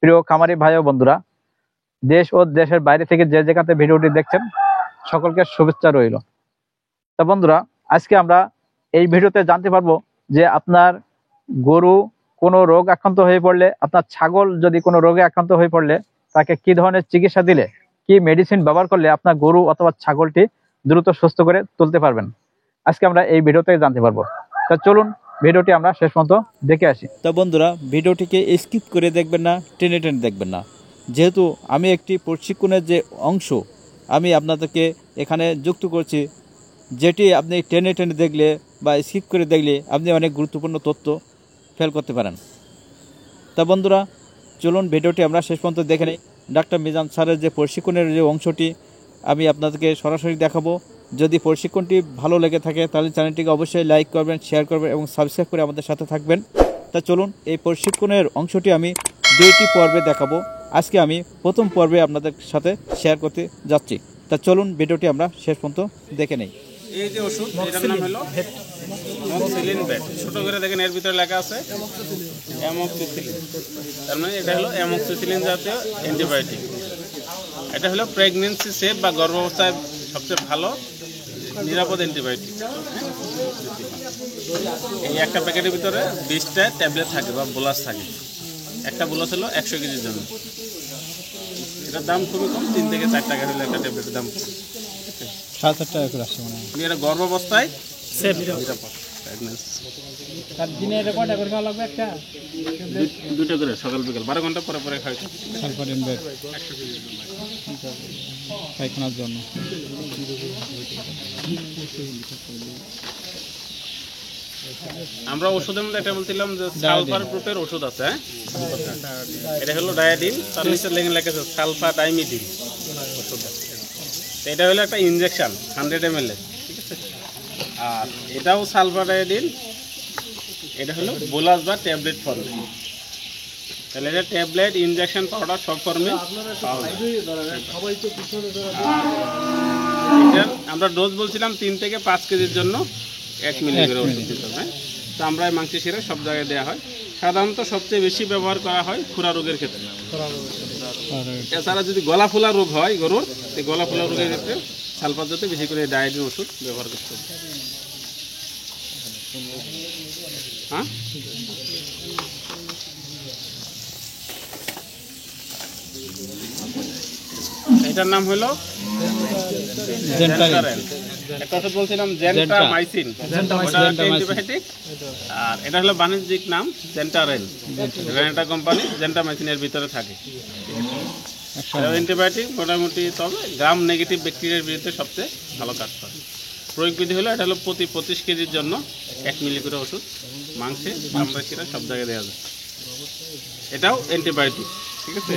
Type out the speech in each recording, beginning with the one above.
প্রিয় খামারি ভাই ও বন্ধুরা, দেশ ও দেশের বাইরে থেকে যে যেখানে ভিডিওটি দেখছেন সকলকে শুভেচ্ছা রইল। তা বন্ধুরা, আজকে আমরা এই ভিডিওতে জানতে পারবো যে আপনার গরু কোনো রোগ আক্রান্ত হয়ে পড়লে, আপনার ছাগল যদি কোনো রোগে আক্রান্ত হয়ে পড়লে তাকে কি ধরনের চিকিৎসা দিলে, কি মেডিসিন ব্যবহার করলে আপনার গরু অথবা ছাগলটি দ্রুত সুস্থ করে তুলতে পারবেন, আজকে আমরা এই ভিডিওতে জানতে পারবো। তা চলুন ভিডিওটি আমরা শেষ পর্যন্ত দেখে আসি। তা বন্ধুরা, ভিডিওটিকে স্কিপ করে দেখবেন না, টেনে টেনে দেখবেন না, যেহেতু আমি একটি প্রশিক্ষণের যে অংশ আমি আপনাদেরকে এখানে যুক্ত করছি, যেটি আপনি টেনে টেনে দেখলে বা স্কিপ করে দেখলে আপনি অনেক গুরুত্বপূর্ণ তথ্য ফেল করতে পারেন। তা বন্ধুরা, চলুন ভিডিওটি আমরা শেষ পর্যন্ত দেখে নিই। ডাক্তার মিজান স্যারের যে প্রশিক্ষণের যে অংশটি আমি আপনাদেরকে সরাসরি দেখাবো। যদি প্রশিক্ষণটি ভালো লেগে থাকে তাহলে চ্যানেলটিকে অবশ্যই লাইক করবেন, শেয়ার করবেন এবং সাবস্ক্রাইব করে আমাদের সাথে থাকবেন। তা চলুন, এই প্রশিক্ষণের অংশটি আমি দুইটি পর্বে দেখাবো। আজকে আমি প্রথম পর্বে আপনাদের সাথে শেয়ার করতে যাচ্ছি। তা চলুন ভিডিওটি আমরা শেষ পর্যন্ত দেখে নেই। এই যে ওষুধ, এটার নাম হলো অক্সিলিন ব্যাট। ছোট করে দেখেন, এর ভিতরে লেখা আছে অ্যামোক্সিসিলিন। তার মানে এটা হলো অ্যামোক্সিসিলিন জাতীয় অ্যান্টিবায়োটিক। এটা হলো প্রেগনেন্সি সেফ বা গর্ভাবস্থায় সবচেয়ে ভালো নিরাপদ অ্যান্টিবায়োটিক। এই একটা প্যাকেটের ভিতরে 20টা ট্যাবলেট থাকে বা বোলাস থাকে। একটা বোলাস হলো 100 কেজির জন্য। এটার দাম খুবই কম, 3 থেকে 4 টাকা হলে একটা ট্যাবলেটের দাম 7-8 টাকা করে আসছে মনে হয়। এটা গর্ভাবস্থায় সেফ নিরাপদ। দুটো করে সকাল বিকাল 12 ঘন্টা পরে পরে খাই পায়খানার জন্য। আমরা ওষুধের মধ্যে একটা বলছিলাম যে সালফার গ্রুপের ওষুধ আছে। এটা হলো ডায়াডিন, তার নিচে লেখা আছে সালফাডাইমিডিন ওষুধ। এটা হলো একটা ইনজেকশন 100 ml, ঠিক আছে। আর এটাও সালফাডাইডিন, এটা হলো বোলাস বা ট্যাবলেট ফর্মে। তাহলে এটা ট্যাবলেট, ইনজেকশন, পাউডার সব ফর্মে পাওয়া যায়। আমরা ডোজ বলছিলাম 3 থেকে 5 কেজির জন্য 1 মিলি করে ওষুধ দিতে হবে। তো আমরা মাংসের শিরা সব জায়গায় দেওয়া হয়। সাধারণত সবচেয়ে বেশি ব্যবহার করা হয় খুরা রোগের ক্ষেত্রে। এছাড়া যদি গলা ফোলা রোগ হয় গরুর, এই গলা ফোলা রোগের ক্ষেত্রে সালফার জাতীয় বেশি করে ডায়াডিন ওষুধ ব্যবহার করতে হবে। হ্যাঁ, এটার নাম হলো একটা ওষুধ বলছিলাম জেন্টামাইসিন, অ্যান্টিবায়োটিক। আর এটা হলো বাণিজ্যিক নাম জেন্টারেন। রেনেটা কোম্পানি জেন্টামাইসিনের ভিতরে থাকে। অ্যান্টিবায়োটিক মোটামুটি, তবে গ্রাম নেগেটিভ ব্যাকটেরিয়ার বিরুদ্ধে সবচেয়ে ভালো কাজ করে। প্রয়োগ বিধি হলো এটা হলো প্রতি 25 কেজির জন্য 1 মিলি করে ওষুধ মাংসে, চামড়া, শিরা সব জায়গায় দেওয়া যায়। এটাও অ্যান্টিবায়োটিক, ঠিক আছে।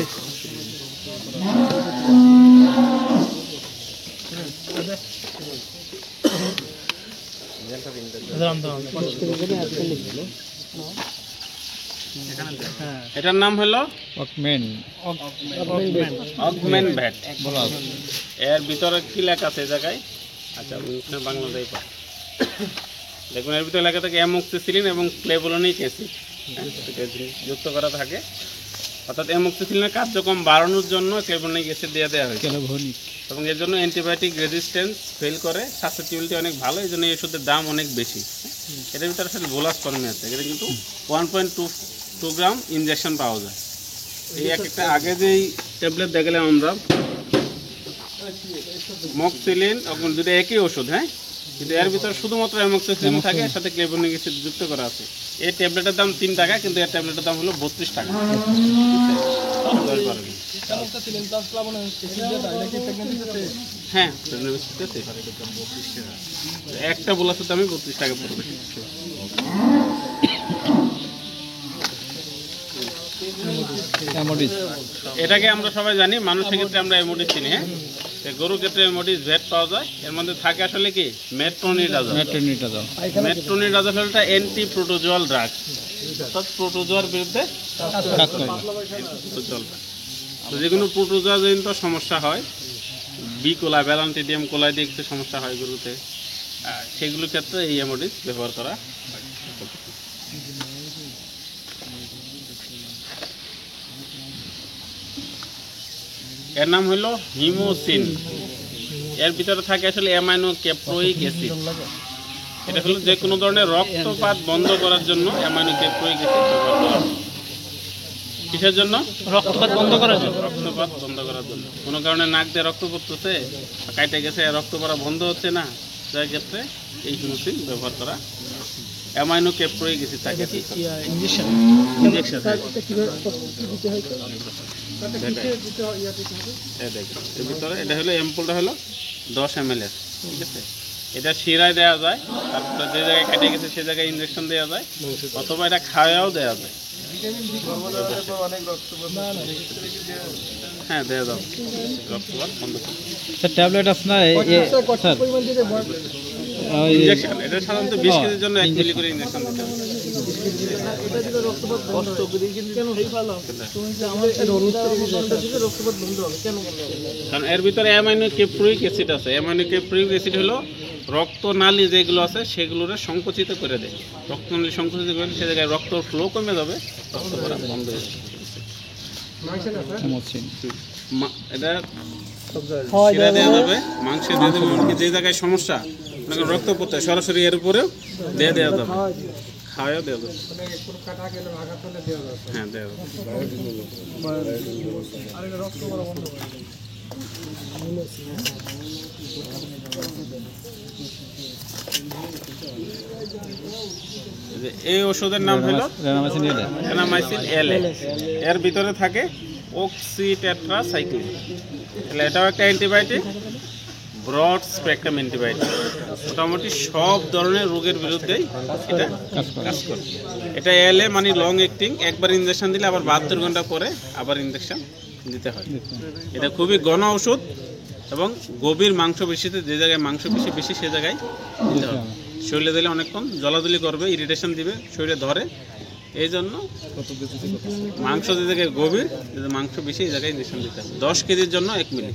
এটার নাম হলো অগমেন ভ্যাট। এর ভিতরে কি লেখা আছে জায়গায়? আচ্ছা, বাংলাতেই পাই। দেখুন, এর ভিতরে লেখা থাকে অ্যামোক্সিসিলিন এবং ক্লেভোলিনিক অ্যাসিড যুক্ত করা থাকে। অর্থাৎ অ্যামোক্সিসিলিনের কার্যক্রম বাড়ানোর জন্য ক্লেভোলিনিক অ্যাসিড দেওয়া হয়েছে এবং এর জন্য অ্যান্টিবায়োটিক রেজিস্ট্যান্স ফেল করে, সাসেপ্টিবিলিটি অনেক ভালো। এই জন্য এই ওষুধের দাম অনেক বেশি। এটার ভিতরে আসলে বোলাস ফর্মে আছে। এটা কিন্তু 1.2 গ্রাম ইনজেকশন পাওয়া যায়। এই একটা আগে যেই ট্যাবলেট দেখালাম আমরা, মক্সিলিন, এখন দুটো একই ওষুধ, হ্যাঁ, কিন্তু এর ভিতরে শুধুমাত্র অ্যামোক্সিসিলিন থাকে, এর সাথে ক্লেভোলিনিক অ্যাসিড যুক্ত করা আছে। এই ট্যাবলেটের দাম 3 টাকা, কিন্তু এর ট্যাবলেটের দাম হলো 32 টাকা। হ্যাঁ, একটা বোলাসের দামই 32 টাকা পড়বে। এটাকে আমরা সবাই জানি, মানুষের ক্ষেত্রে আমরা এমোডিস চিনি। হ্যাঁ, গরুর ক্ষেত্রে এমোডিস ভ্যাট পাওয়া যায়। এর মধ্যে থাকে আসলে কি মেট্রোনিডাজল। মেট্রোনিডাজল হলো একটা অ্যান্টি প্রোটোজোয়াল ড্রাগ, অর্থাৎ প্রোটোজোয়ার বিরুদ্ধে যে কোনো প্রোটোজোয়া জনিত সমস্যা হয়, বি কোলাই, ব্যালান্টিডিয়াম কোলাই দিয়ে কিছু সমস্যা হয় গরুতে, সেগুলোর ক্ষেত্রে এই এমোডিস ব্যবহার করা হয়। এর নাম হলো হিমোসিন। এর ভিতরে থাকে আসলে অ্যামাইনো ক্যাপ্রোইক অ্যাসিড। এটা হলো যে কোনো ধরনের রক্তপাত বন্ধ করার জন্য অ্যামাইনো ক্যাপ্রোইক অ্যাসিড ব্যবহার করা হয়। কিসের জন্য? রক্তপাত বন্ধ করার জন্য। রক্তপাত বন্ধ করার জন্য। কোনো কারণে নাক দিয়ে রক্ত পড়তেছে, কাটে গেছে, রক্ত পড়া বন্ধ হচ্ছে না, যার ক্ষেত্রে এই হিমোসিন ব্যবহার করা। অ্যামাইনো ক্যাপ্রোইক অ্যাসিড থাকে ইনজেকশন। এর ভিতরে এটা হলো অ্যাম্পুলটা হলো 10 ml এর, ঠিক আছে। এটা শিরায় দেওয়া যায়, তারপরে যে জায়গায় কেটে গেছে সে জায়গায় ইনজেকশন দেওয়া যায়, অথবা এটা খাওয়াও দেওয়া যায়। হ্যাঁ, দেওয়া যাবে, রক্তপাত বন্ধ করে। স্যার ট্যাবলেট আছে না স্যার? ইনজেকশন এটা সাধারণত 20 কেজির জন্য 1 মিলি করে ইনজেকশন দিতে হবে। কারণ এর ভিতরে অ্যামাইনো ক্যাপ্রোইক অ্যাসিড আছে। অ্যামাইনো ক্যাপ্রোইক অ্যাসিড হলো রক্তনালী যেগুলো আছে সেগুলোরে সংকুচিত করে দেয়। রক্তনালী সংকুচিত করে সে জায়গায় রক্ত ফ্লো কমে যাবে, রক্ত পড়া বন্ধ হয়ে যাবে। এটা শিরা দেওয়া যাবে, মাংসে দিয়ে দেবে, এমনকি যে জায়গায় সমস্যা রক্ত পড়তে সরাসরি এর উপরেও দিয়ে দেওয়া যাবে, খাওয়াও দেওয়া যাবে। হ্যাঁ, দেওয়া যাবে। এই ওষুধের নাম হলো রেনামাইসিন এল। এর ভিতরে থাকে অক্সিটেট্রাসাইক্লিন। এটাও একটা অ্যান্টিবায়োটিক, ব্রড স্পেকট্রাম অ্যান্টিবায়োটিক। মোটামুটি সব ধরনের রোগের বিরুদ্ধেই এটা কাজ করে। এটা এলে মানে লং অ্যাক্টিং, একবার ইনজেকশন দিলে আবার 72 ঘন্টা পরে আবার ইনজেকশন দিতে হয়। এটা খুবই ঘন ওষুধ এবং গভীর মাংসপেশিতে, যে জায়গায় মাংসপেশি বেশি সে জায়গায় দিতে হবে। শরীরে দিলে অনেকক্ষণ জ্বলাজ্বলি করবে, ইরিটেশন দিবে, শরীরে ধরে। এই জন্য মাংস যে জায়গায় গভীর, যে মাংস বেশি এই জায়গায় ইনজেকশন দিতে হবে। 10 কেজির জন্য 1 মিলি।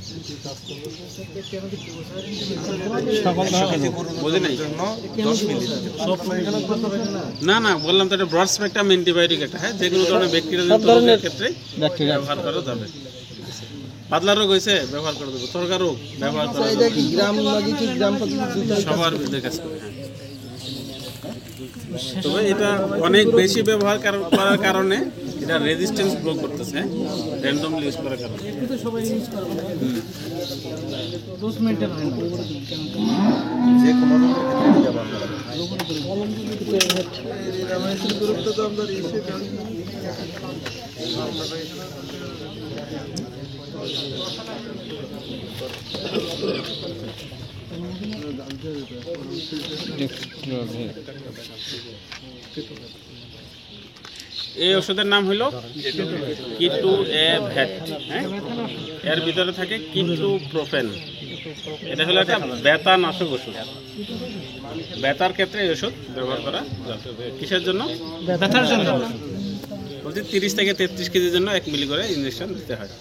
বুঝি নাই? না না, বললাম তো এটা ব্রড স্পেকট্রাম অ্যান্টিবায়োটিক একটা। হ্যাঁ, যে কোনো ধরনের ব্যাকটেরিয়াজনিত রোগের ক্ষেত্রে ব্যবহার করা যাবে। পাতলা রোগ হয়েছে ব্যবহার করে দেবো, তরকার রোগ ব্যবহার করা যাবে, সবার বিরুদ্ধে কাজ করে। তবে এটা অনেক বেশি ব্যবহার করার কারণে এটা রেজিস্ট্যান্স ব্লক করতেছে, র্যান্ডমলি ইউজ করার কারণে। এই ওষুধের নাম হলো কিটু এ ভ্যাট। হ্যাঁ, এর ভিতরে থাকে কিটোপ্রোফেন। এটা হলো একটা ব্যথা নাশক ওষুধ। ব্যথার ক্ষেত্রে এই ওষুধ ব্যবহার করা যাবে। কিসের জন্য? ব্যথার জন্য। বলছি 30 থেকে 33 কেজির জন্য 1 মিলি করে ইনজেকশন দিতে হয়।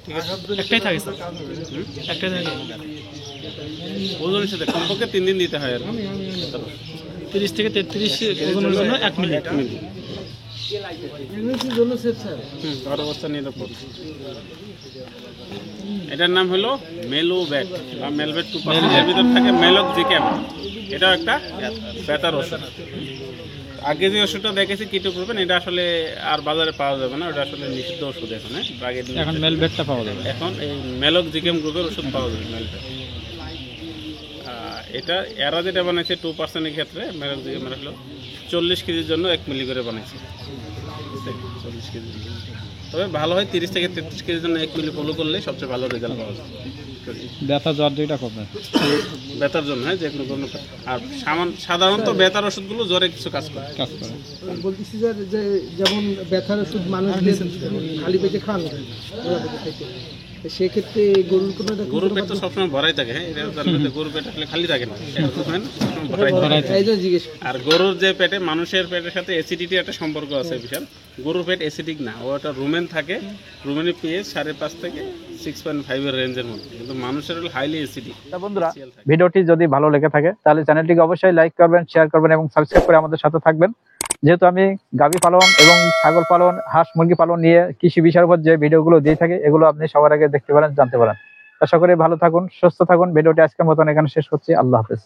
ঠিক আছে, একটাই থাকে স্যার, একটাই থাকে। ওজনের সাথে কমপক্ষে 3 দিন দিতে হয় আর 30 থেকে 33 ওজনের জন্য 1 মিলি। অবস্থা নিরাপদ। এটার নাম হলো মেলোভ্যাট বা মেলভেট 2%। এর ভিতর থাকে মেলক্সিক্যাম। এটাও একটা ব্যথার ওষুধ। আগে যে ওষুধটা দেখেছি কিটোপ্রোফেন, এটা আসলে আর বাজারে পাওয়া যাবে না, ওটা আসলে নিষিদ্ধ ওষুধ এখন। এখন মেলভেটটা পাওয়া যাবে। এখন এই মেলক্সিক্যাম গ্রুপের ওষুধ পাওয়া যাবে, মেলভেট। এটা এরা যেটা বানাইছে 2%-এর ক্ষেত্রে মেলক্সিক্যাম হলো 40 কেজির জন্য 1 মিলি করে বানাইছে। 40 কেজি। তবে ভালো হয় 30 থেকে 33 কেজির জন্য 1 মিলি ফলো করলে সবচেয়ে ভালো রেজাল্ট পাওয়া যায়। ব্যথা জ্বর যেটা করবে ব্যথার জন্য, হ্যাঁ, যে কোনো ধরনের। আর সাধারণত ব্যথার ওষুধগুলো জ্বরে কিছু কাজ করে। বলতেছি যে যেমন ব্যথার ওষুধ মানুষ খালি পেটে খান, সেক্ষেত্রে গরুর পেট তো সবসময় ভরাই থাকে। হ্যাঁ, গরুর পেট আসলে খালি থাকে না, আর গরুর যে পেটে, মানুষের পেটের সাথে অ্যাসিডিটি একটা সম্পর্ক আছে বিশাল। গরুর পেট অ্যাসিডিক না, ওটা রুমেন থাকে। রুমেনের পিএইচ 5.5 থেকে 6.5 এর রেঞ্জের মধ্যে, কিন্তু মানুষের হলো হাইলি অ্যাসিডিক। বন্ধুরা, ভিডিওটি যদি ভালো লেগে থাকে তাহলে চ্যানেলটিকে অবশ্যই লাইক করবেন, শেয়ার করবেন এবং সাবস্ক্রাইব করে আমাদের সাথে থাকবেন। যেহেতু আমি গাভী পালন এবং ছাগল পালন, হাঁস মুরগি পালন নিয়ে কৃষি বিষয়ের উপর যে ভিডিওগুলো দিয়ে থাকি, এগুলো আপনি সবার আগে দেখতে পারেন, জানতে পারেন। আশা করি ভালো থাকুন, সুস্থ থাকুন। ভিডিওটি আজকের মতন এখানে শেষ করছি। আল্লাহ হাফেজ।